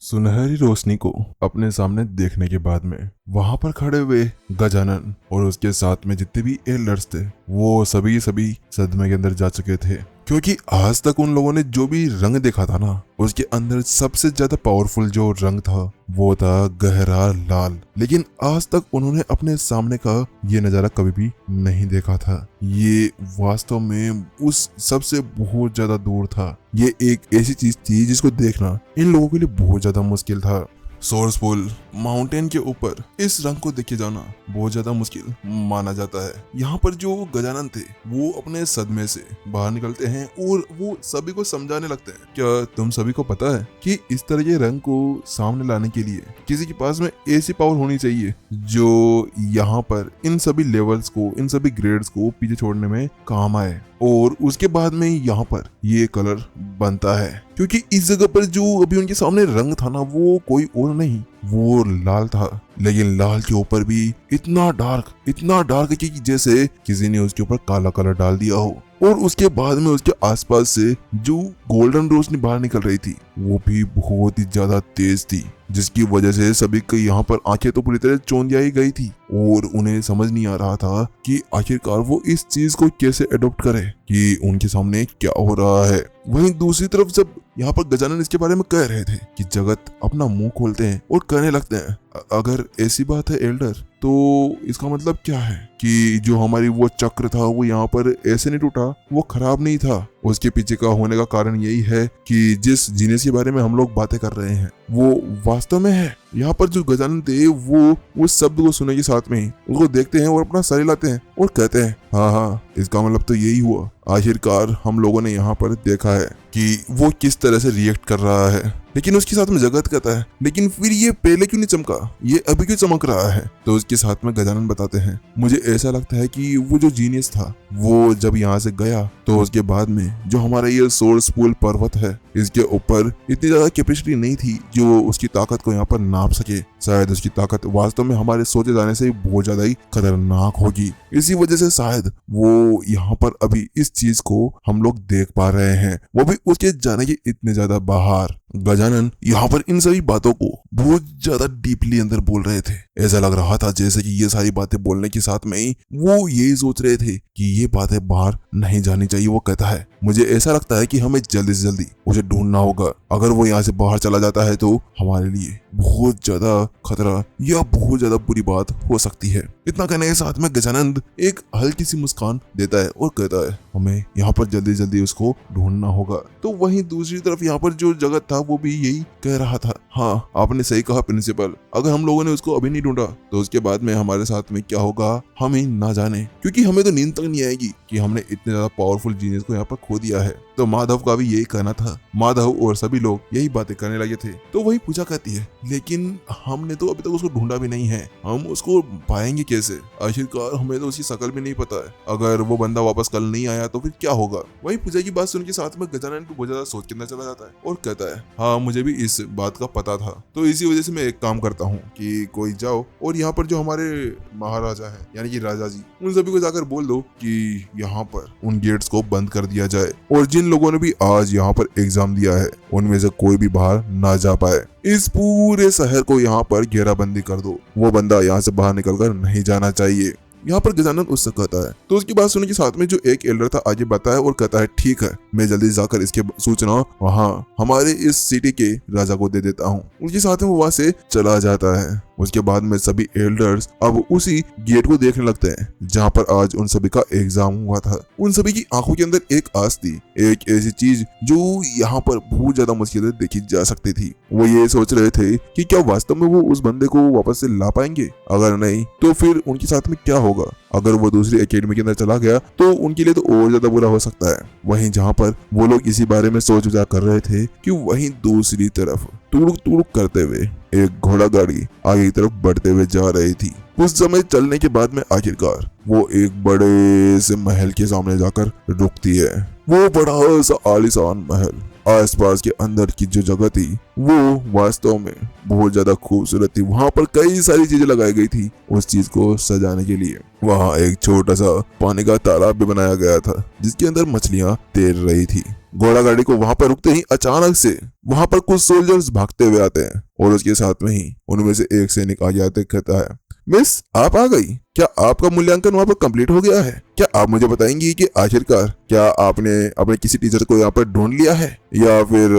सुनहरी रोशनी को अपने सामने देखने के बाद में वहां पर खड़े हुए गजानन और उसके साथ में जितने भी एल्डर्स थे वो सभी सदमे के अंदर जा चुके थे, क्योंकि आज तक उन लोगों ने जो भी रंग देखा था ना, उसके अंदर सबसे ज्यादा पावरफुल जो रंग था वो था गहरा लाल। लेकिन आज तक उन्होंने अपने सामने का ये नजारा कभी भी नहीं देखा था। ये वास्तव में उस सबसे बहुत ज्यादा दूर था। ये एक ऐसी चीज थी जिसको देखना इन लोगों के लिए बहुत ज्यादा मुश्किल था। सोर्स पूल माउंटेन के ऊपर इस रंग को देखे जाना बहुत ज्यादा मुश्किल माना जाता है। यहाँ पर जो गजानन थे वो अपने सदमे से बाहर निकलते हैं और वो सभी को समझाने लगते हैं। क्या तुम सभी को पता है कि इस तरह के रंग को सामने लाने के लिए किसी के पास में ऐसी पावर होनी चाहिए जो यहाँ पर इन सभी लेवल्स को, इन सभी ग्रेड्स को पीछे छोड़ने में काम आए, और उसके बाद में यहाँ पर ये कलर बनता है। क्योंकि इस जगह पर जो अभी उनके सामने रंग था ना, वो कोई और नहीं, वो लाल था। लेकिन लाल के ऊपर भी इतना डार्क कि जैसे किसी ने उसके ऊपर काला कलर डाल दिया हो। और उसके बाद में उसके आसपास से जो गोल्डन रोशनी बाहर निकल रही थी वो भी बहुत ही ज्यादा तेज थी, जिसकी वजह से सभी की यहाँ पर आंखें तो पूरी तरह चौंधियाई गई थी और उन्हें समझ नहीं आ रहा था कि आखिरकार वो इस चीज को कैसे अडॉप्ट करे कि उनके सामने क्या हो रहा है। वहीं दूसरी तरफ जब यहाँ पर गजानन इसके बारे में कह रहे थे कि जगत अपना मुंह खोलते हैं और कहने लगते हैं, अगर ऐसी बात है एल्डर, तो इसका मतलब क्या है कि जो हमारी वो चक्र था वो यहाँ पर ऐसे नहीं टूटा, वो खराब नहीं था। उसके पीछे का होने का कारण यही है कि जिस जीनियस के बारे में हम लोग बातें कर रहे हैं वो वास्तव में है। यहाँ पर जो गजानन थे वो उस शब्द को सुनने के साथ में ही उसको देखते हैं और अपना सर हिलाते हैं और कहते हैं, हाँ, इसका मतलब तो यही हुआ। आखिरकार हम लोगों ने यहाँ पर देखा है कि वो किस तरह से रिएक्ट कर रहा है। लेकिन उसके साथ में जगत कहता है, लेकिन फिर ये पहले क्यों नहीं चमका, ये अभी क्यों चमक रहा है? तो उसके साथ में गजानन बताते हैं, मुझे ऐसा लगता है कि वो जो जीनियस था वो जब यहाँ से गया तो उसके बाद में जो हमारा ये सोर्स पूल पर्वत है, इसके ऊपर इतनी ज्यादा कैपेसिटी नहीं थी जो उसकी ताकत को यहाँ पर नाप सके। शायद उसकी ताकत वास्तव में हमारे सोचे जाने से बहुत ज्यादा ही खतरनाक होगी। इसी वजह से शायद वो यहाँ पर अभी इस चीज को हम लोग देख पा रहे हैं, वो भी उसके जाने के इतने ज्यादा बाहर। गजानन यहाँ पर इन सभी बातों को बहुत ज्यादा डीपली अंदर बोल रहे थे। ऐसा लग रहा था जैसे कि ये सारी बातें बोलने के साथ में ही वो यही सोच रहे थे कि ये बातें बाहर नहीं जानी चाहिए। वो कहता है, मुझे ऐसा लगता है कि हमें जल्दी से जल्दी उसे ढूंढना होगा। अगर वो यहाँ से बाहर चला जाता है तो हमारे लिए बहुत ज्यादा खतरा या बहुत ज्यादा बुरी बात हो सकती है। इतना कहने के साथ में गजानंद एक हल्की सी मुस्कान देता है और कहता है, हमें यहाँ पर जल्दी जल्दी उसको ढूंढना होगा। तो वहीं दूसरी तरफ यहाँ पर जो जगत था वो भी यही कह रहा था, हाँ आपने सही कहा प्रिंसिपल, अगर हम लोगों ने उसको अभी नहीं ढूंढा तो उसके बाद में हमारे साथ में क्या होगा हम ही ना जाने। क्योंकि हमें तो नींद तक नहीं आएगी कि हमने इतने ज्यादा पावरफुल जीनियस को यहाँ पर खो दिया है। तो माधव का भी यही कहना था। माधव और सभी लोग यही बातें करने लगे थे। तो वही पूजा कहती है, लेकिन हमने तो अभी तक उसको ढूंढा भी नहीं है, हम उसको पाएंगे कैसे? आखिरकार हमें तो उसकी शकल भी नहीं पता है। अगर वो बंदा वापस कल नहीं आया तो फिर क्या होगा? वही पूजा की बात सुन के साथ में गजानन को बहुत ज्यादा सोच के अंदर चला जाता है और कहता है, हाँ मुझे भी इस बात का पता था। तो इसी वजह से मैं एक काम करता हूँ कि कोई जाओ और यहाँ पर जो हमारे महाराजा है यानी कि राजा जी, उन सभी को जाकर बोल दो कि यहाँ पर उन गेट्स को बंद कर दिया जाए और जिन लोगों ने भी आज यहाँ पर एग्जाम दिया है उनमें से कोई भी बाहर ना जा पाए। इस पूरे शहर को यहाँ पर घेराबंदी कर दो, वो बंदा यहाँ से बाहर निकलकर नहीं जाना चाहिए। यहाँ पर गजानन उससे कहता है। तो उसकी बात सुनने के साथ में जो एक एल्डर था आगे बताया और कहता है, ठीक है मैं जल्दी जाकर इसके सूचना वहाँ हमारे इस सिटी के राजा को दे देता हूँ। उसके साथ में वो वहाँ से चला जाता है। उसके बाद में सभी एल्डर्स अब उसी गेट को देखने लगते हैं जहाँ पर आज उन सभी का एग्जाम हुआ था। उन सभी की आंखों के अंदर एक आस थी, एक ऐसी चीज जो यहाँ पर बहुत ज्यादा मुश्किल से देखी जा सकती थी। वो ये सोच रहे थे कि क्या वास्तव में वो उस बंदे को वापस से ला पाएंगे, अगर नहीं तो फिर उनके साथ में क्या होगा। अगर वो दूसरी एकेडमी के अंदर चला गया तो उनके लिए तो और ज्यादा बुरा हो सकता है। वहीं जहाँ पर वो लोग इसी बारे में सोच विचार कर रहे थे कि वहीं दूसरी तरफ तुड़ुक तुड़ुक करते हुए एक घोड़ा गाड़ी आगे की तरफ बढ़ते हुए जा रही थी। कुछ समय चलने के बाद में आखिरकार वो एक बड़े से महल के सामने जाकर रुकती है। वो बड़ा सा आलीशान महल, आसपास के अंदर की जो जगह थी वो वास्तव में बहुत ज्यादा खूबसूरत थी। वहां पर कई सारी चीजें लगाई गई थी उस चीज को सजाने के लिए। वहां एक छोटा सा पानी का तालाब भी बनाया गया था जिसके अंदर मछलियां तैर रही थी। घोड़ा गाड़ी को वहां पर रुकते ही अचानक से वहां पर कुछ सोल्जर्स भागते हुए आते हैं और उसके साथ में ही उनमें से एक सैनिक आगे आते कहता है, मिस आप आ गई, क्या आपका मूल्यांकन वहां पर कंप्लीट हो गया है? क्या आप मुझे बताएंगी कि आखिरकार क्या आपने अपने किसी टीचर को यहाँ पर ढूंढ लिया है या फिर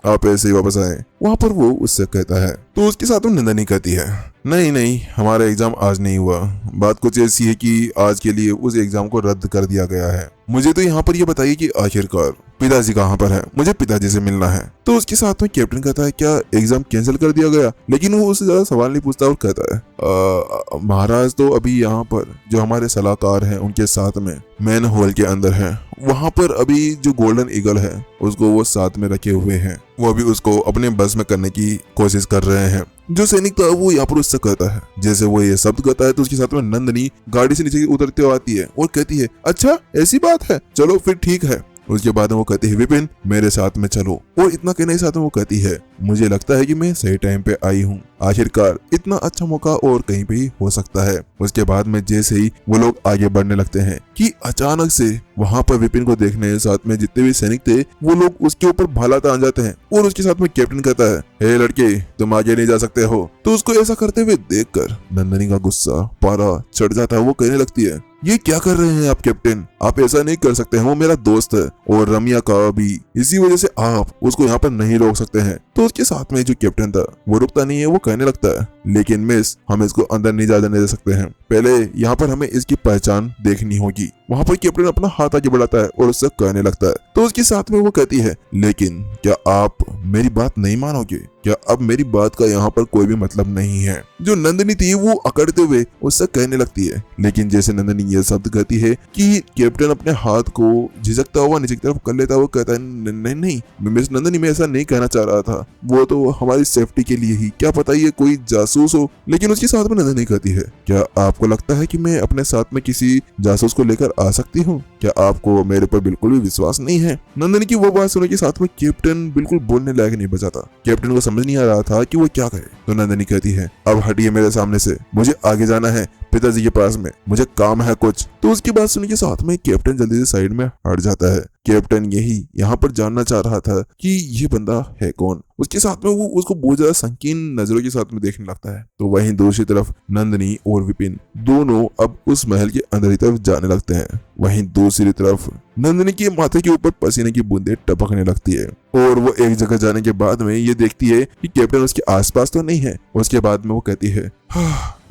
आप ऐसे ही वापस आए? वहां पर वो उससे कहता है तो उसके साथ में नंदनी कहती है, नहीं नहीं, हमारा एग्जाम आज नहीं हुआ। बात कुछ ऐसी है कि आज के लिए उस एग्जाम को रद्द कर दिया गया है। मुझे तो यहाँ पर ये बताइए कि आखिरकार पिताजी कहाँ पर है, मुझे पिताजी से मिलना है। तो उसके साथ में कैप्टन कहता है, क्या एग्जाम कैंसिल कर दिया गया? लेकिन वो उससे ज्यादा सवाल नहीं पूछता और कहता है, महाराज तो अभी यहाँ पर जो हमारे सलाहकार हैं उनके साथ में मैन हॉल के अंदर है। वहां पर अभी जो गोल्डन ईगल है उसको वो साथ में रखे हुए हैं, वो अभी उसको अपने बस में करने की कोशिश कर रहे हैं। जो सैनिक था वो यहाँ पर उससे कहता है, जैसे वो ये शब्द कहता है तो उसके साथ में नंदनी गाड़ी से नीचे उतरते हुए आती है और कहती है, अच्छा ऐसी बात है, चलो फिर ठीक है। उसके बाद में वो कहती है, विपिन मेरे साथ में चलो। और इतना कहने के साथ में वो कहती है, मुझे लगता है कि मैं सही टाइम पे आई हूँ, आखिरकार इतना अच्छा मौका और कहीं पे ही हो सकता है। उसके बाद में जैसे ही वो लोग आगे बढ़ने लगते हैं कि अचानक से वहां पर विपिन को देखने के साथ में जितने भी सैनिक थे वो लोग उसके ऊपर भाला तान जाते हैं और उसके साथ में कैप्टन कहता है, हे लड़के तुम आगे नहीं जा सकते हो। तो उसको ऐसा करते हुए देखकर नंदनी का गुस्सा पारा चढ़ जाता है। वो कहने लगती है, ये क्या कर रहे हैं आप कैप्टन, आप ऐसा नहीं कर सकते हैं, वो मेरा दोस्त है और रमिया का भी, इसी वजह से आप उसको यहाँ पर नहीं रोक सकते हैं। तो उसके साथ में जो कैप्टन था वो रुकता नहीं है, वो कहने लगता है, लेकिन मिस हम इसको अंदर नहीं जाने दे सकते हैं, पहले यहाँ पर हमें इसकी पहचान देखनी होगी। वहां पर कैप्टन अपना हाथ आगे बढ़ाता है और उससे कहने लगता है। तो उसके साथ में वो कहती है, लेकिन क्या आप मेरी बात नहीं मानोगे? क्या अब मेरी बात का यहाँ पर कोई भी मतलब नहीं है? जो नंदनी थी वो अकड़ते हुए उससे कहने लगती है, लेकिन जैसे नंदनी ये शब्द कहती है कि कैप्टन अपने हाथ को झिझकता हुआ नीचे की तरफ कर लेता है, वो कहता है, नहीं नहीं मिस नंदनी मैं ऐसा नहीं कहना चाह रहा था, वो तो हमारी सेफ्टी के लिए ही, क्या पता ये कोई जासूस हो। लेकिन उसके साथ में नंदनी कहती है, क्या आपको लगता है कि मैं अपने साथ में किसी जासूस को लेकर आ सकती हूँ? क्या आपको मेरे पर बिल्कुल भी विश्वास नहीं है? नंदनी की वो बात सुनने के साथ में कैप्टन बिल्कुल बोलने लायक नहीं बचा था। कैप्टन को समझ नहीं आ रहा था कि वो क्या कहे। तो नंदनी कहती है, अब हटिए मेरे सामने से, मुझे आगे जाना है पिताजी के पास में, मुझे काम है कुछ। तो उसकी बात सुनने के साथ में कैप्टन जल्दी से साइड में हट जाता है। कैप्टन यही यहाँ पर जानना चाह रहा था कि ये बंदा है कौन। उसके साथ में वो उसको बहुत ज्यादा संकीर्ण नजरों के साथ में देखने लगता है। तो वहीं दूसरी तरफ नंदनी और विपिन दोनों अब उस महल के अंदर की तरफ जाने लगते हैं। वहीं दूसरी तरफ नंदनी के माथे के ऊपर पसीने की बूंदें टपकने लगती है और वो एक जगह जाने के बाद में ये देखती है कि कैप्टन उसके आसपास तो नहीं है। उसके बाद में वो कहती है,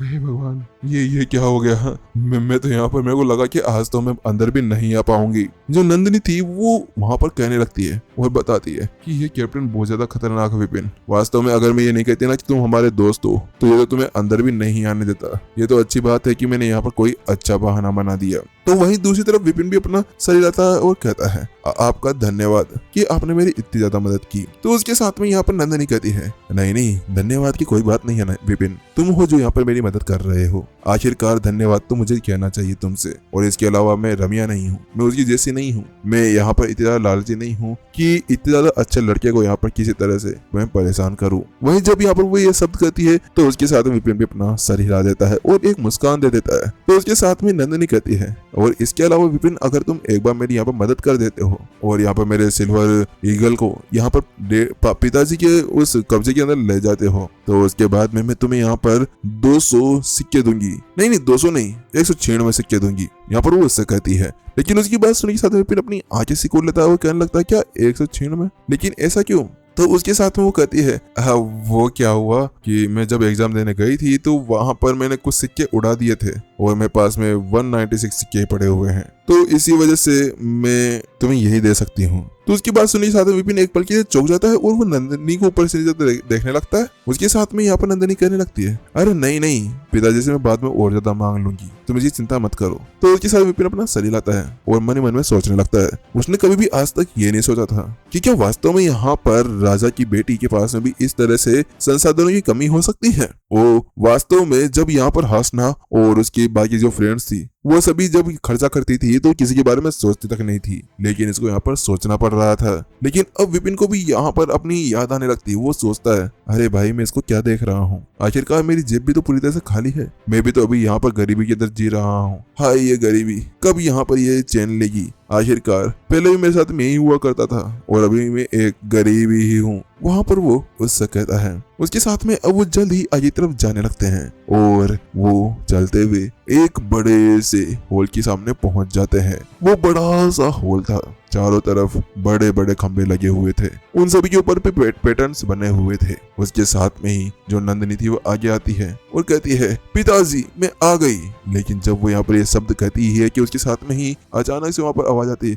हे भगवान ये क्या हो गया? मैं तो यहाँ पर मेरे को लगा कि आज तो मैं अंदर भी नहीं आ पाऊंगी। जो नंदनी थी वो वहां पर कहने लगती है और बताती है कि ये कैप्टन बहुत ज्यादा खतरनाक है विपिन। वास्तव में अगर मैं ये नहीं कहती ना कि तुम हमारे दोस्त हो तो ये तो तुम्हें अंदर भी नहीं आने देता। ये तो अच्छी बात है कि मैंने यहाँ पर कोई अच्छा बहाना बना दिया। तो वहीं दूसरी तरफ विपिन भी अपना सर हिलाता है और कहता है, आपका धन्यवाद कि आपने मेरी इतनी ज्यादा मदद की। तो उसके साथ में यहाँ पर नंदनी कहती है, नहीं नहीं धन्यवाद की कोई बात नहीं है ना विपिन, तुम हो जो यहाँ पर मेरी मदद कर रहे हो। आखिरकार धन्यवाद तो मुझे कहना चाहिए तुमसे। और इसके अलावा मैं रमिया नहीं हूँ, मैं उसकी जैसी नहीं हूँ। मैं यहाँ पर इतना ज्यादा लालची नहीं हूँ कि इतने ज्यादा अच्छे लड़के को यहाँ पर किसी तरह से मैं परेशान करूँ। वहीं जब यहाँ पर वो ये शब्द कहती है तो उसके साथ में विपिन भी अपना सर हिला देता है और एक मुस्कान दे देता है। तो उसके साथ में नंदनी कहती है, और इसके अलावा विपिन अगर तुम एक बार मेरी यहाँ पर मदद कर देते हो और यहाँ पर मेरे सिल्वर ईगल को यहाँ पर पिताजी के उस कब्जे के अंदर ले जाते हो तो उसके बाद में मैं तुम्हें यहाँ पर 200 सिक्के दूंगी। नहीं 200 नहीं, 196 सिक्के दूंगी। यहाँ पर वो उससे कहती है। लेकिन उसकी बात सुनने के साथ विपिन अपनी आंखें सिकोड़ लेता है और कहने लगता है, क्या 196? लेकिन ऐसा क्यों? तो उसके साथ में वो कहती है, वो क्या हुआ कि मैं जब एग्जाम देने गई थी तो वहां पर मैंने कुछ सिक्के उड़ा दिए थे और मेरे पास में 196 सिक्के पड़े हुए हैं, तो इसी वजह से मैं तुम्हें यही दे सकती हूँ। तो उसकी बात सुनने के साथ विपिन एक पल के लिए चौंक जाता है और वो नंदनी को ऊपर से नीचे देखने लगता है। उसके साथ में यहाँ पर नंदनी कहने लगती है, अरे नहीं पिताजी से मैं बाद में और ज्यादा मांग लूंगी, तुम इसकी चिंता मत करो। तो उसके साथ विपिन अपना सर हिलाता है और मन ही मन में सोचने लगता है, उसने कभी भी आज तक ये नहीं सोचा था कि क्या वास्तव में यहाँ पर राजा की बेटी के पास में भी इस तरह से संसाधनों की कमी हो सकती है। वो वास्तव में जब यहाँ पर हासना और उसकी बाकी जो फ्रेंड्स थी वो सभी जब खर्चा करती थी तो किसी के बारे में सोचती तक नहीं थी, लेकिन इसको यहाँ पर सोचना पड़ रहा था। लेकिन अब विपिन को भी यहाँ पर अपनी याद आने लगती है। वो सोचता है, अरे भाई मैं इसको क्या देख रहा हूँ, आखिरकार मेरी जेब भी तो पूरी तरह से खाली है, मैं भी तो अभी यहाँ पर गरीबी के अंदर जी रहा हूँ। हाय ये गरीबी, कब यहाँ पर ये चैन लेगी? आखिरकार पहले भी मेरे साथ में ही हुआ करता था और अभी मैं एक गरीब ही हूँ। वहाँ पर वो उससे कहता है। उसके साथ में अब वो जल्द ही आगे तरफ जाने लगते हैं और वो चलते हुए एक बड़े से हॉल के सामने पहुंच जाते हैं। वो बड़ा सा हॉल था, चारों तरफ बड़े बड़े खंभे लगे हुए थे, उन सभी के ऊपर पे पैटर्न्स बने हुए थे। उसके साथ में ही जो नंदिनी थी वो आगे आती है और कहती है, पिताजी मैं आ गई। लेकिन जब वो यहाँ पर ये शब्द कहती है कि उसके साथ में ही अचानक से वहाँ पर आवाज आती है,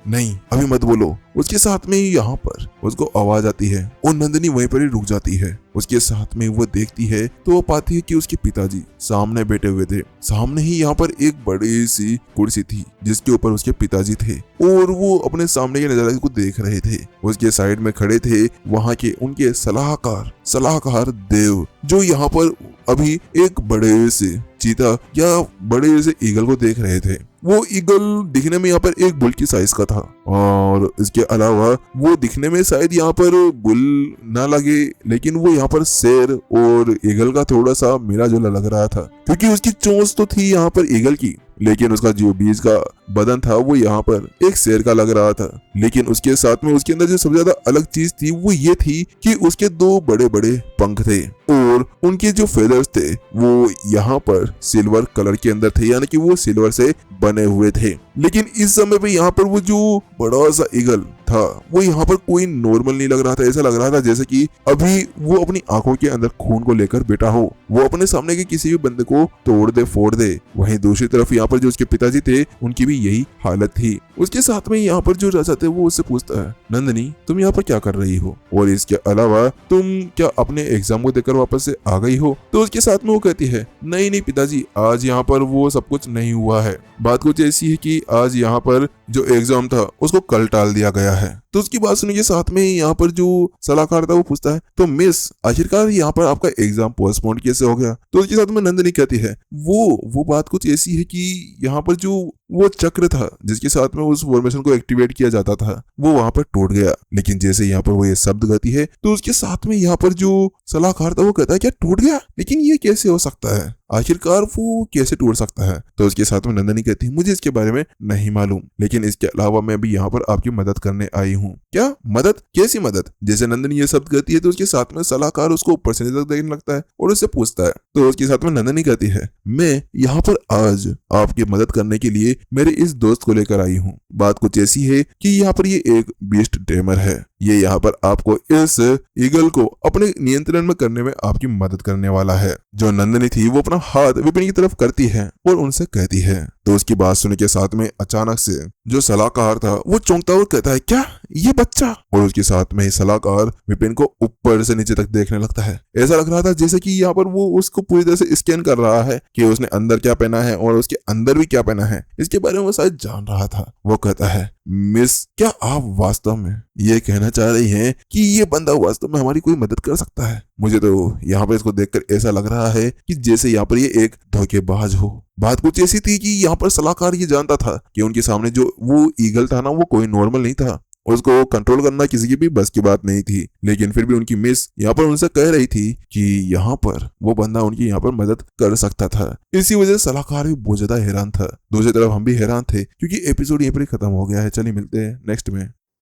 नहीं अभी मत बोलो। उसके साथ में ही यहाँ पर उसको आवाज आती है और नंदिनी वहीं पर ही रुक जाती है। उसके साथ में वो देखती है तो वो पाती है कि उसके पिताजी सामने बैठे हुए थे। सामने ही यहाँ पर एक बड़ी सी कुर्सी थी जिसके ऊपर उसके पिताजी थे और वो अपने सामने के नजारे को देख रहे थे। उसके साइड में खड़े थे वहाँ के उनके सलाहकार देव, जो यहाँ पर अभी एक बड़े से चीता या बड़े से ईगल को देख रहे थे। वो ईगल दिखने में यहाँ पर एक बुल की साइज का था और इसके अलावा वो दिखने में शायद यहाँ पर बुल ना लगे, लेकिन वो यहाँ पर शेर और ईगल का थोड़ा सा मिला जुला लग रहा था, क्योंकि उसकी चोंच तो थी यहाँ पर ईगल की, लेकिन उसका जो बीच का बदन था वो यहाँ पर एक शेर का लग रहा था। लेकिन उसके साथ में उसके अंदर जो सबसे ज्यादा अलग चीज थी वो ये थी कि उसके दो बड़े बड़े पंख थे और उनके जो फेदर्स थे वो यहाँ पर सिल्वर कलर के अंदर थे, यानी कि वो सिल्वर से बने हुए थे। लेकिन इस समय पे यहाँ पर वो जो बड़ा सा ईगल था वो यहाँ पर कोई नॉर्मल नहीं लग रहा था। ऐसा लग रहा था जैसे कि अभी वो अपनी आंखों के अंदर खून को लेकर बैठा हो, वो अपने सामने के किसी भी बंदे को तोड़ दे फोड़ दे। वहीं दूसरी तरफ यहाँ पर जो उसके पिताजी थे उनकी भी यही हालत थी। उसके साथ में यहाँ पर जो राजा थे वो उससे पूछता है, नंदिनी तुम यहाँ पर क्या कर रही हो और इसके अलावा तुम क्या अपने एग्जाम को देकर वापस से आ गई हो? तो उसके साथ में वो कहती है, नहीं पिताजी, आज यहाँ पर वो सब कुछ नहीं हुआ है। बात कुछ ऐसी है कि आज यहाँ पर जो एग्जाम था उसको कल टाल दिया गया है। तो उसकी बात सुनने के साथ में यहाँ पर जो सलाहकार था वो पूछता है, तो मिस आखिरकार यहाँ पर आपका एग्जाम पोस्टपोन कैसे हो गया? तो उसके साथ में नंदिनी कहती है, वो बात कुछ ऐसी है कि यहाँ पर जो वो चक्र था जिसके साथ में उस फॉर्मेशन को एक्टिवेट किया जाता था वो वहां पर टूट गया। लेकिन जैसे यहाँ पर वो ये शब्द कहती है तो उसके साथ में यहाँ पर जो सलाहकार था वो कहता है, क्या टूट गया? लेकिन ये कैसे हो सकता है? आखिरकार वो कैसे टूट सकता है? तो उसके साथ में नंदिनी कहती है, मुझे इसके बारे में नहीं मालूम, लेकिन इसके अलावा मैं भी यहाँ पर आपकी मदद करने आई हूँ। क्या मदद? कैसी मदद? जैसे नंदिनी ये शब्द कहती है तो उसके साथ में सलाहकार उसको ऊपर से नीचे तक देखने लगता है और उससे पूछता है। तो उसके साथ में नंदिनी कहती है, मैं यहाँ पर आज आपकी मदद करने के लिए मेरे इस दोस्त को लेकर आई हूँ। बात कुछ ऐसी है कि यहाँ पर ये एक बीस्ट टेमर है। ये यहाँ पर आपको इस ईगल को अपने नियंत्रण में करने में आपकी मदद करने वाला है। जो नंदिनी थी वो अपना हाथ विपिन की तरफ करती है और उनसे कहती है। तो उसकी बात सुनने के साथ में अचानक से जो सलाहकार था वो चौंकता हुआ कहता है, क्या ये बच्चा? और उसके साथ में ही सलाहकार विपिन को ऊपर से नीचे तक देखने लगता है। ऐसा लग रहा था जैसे कि यहाँ पर वो उसको पूरी तरह से स्कैन कर रहा है कि उसने अंदर क्या पहना है और उसके अंदर भी क्या पहना है, इसके बारे में वो शायद जान रहा था। वो कहता है, मिस क्या आप वास्तव में ये कहना चाह रही हैं कि ये बंदा वास्तव में हमारी कोई मदद कर सकता है? मुझे तो यहाँ पर इसको देखकर ऐसा लग रहा है कि जैसे यहाँ पर ये एक धोखेबाज हो। बात कुछ ऐसी थी कि यहाँ पर सलाहकार ये जानता था कि उनके सामने जो वो ईगल था ना वो कोई नॉर्मल नहीं था, उसको कंट्रोल करना किसी की भी बस की बात नहीं थी। लेकिन फिर भी उनकी मिस यहाँ पर उनसे कह रही थी कि यहाँ पर वो बंदा उनकी यहाँ पर मदद कर सकता था। इसी वजह से सलाहकार भी बहुत ज्यादा हैरान था। दूसरी तरफ हम भी हैरान थे क्योंकि एपिसोड यहीं पर खत्म हो गया है। चलिए मिलते हैं नेक्स्ट में।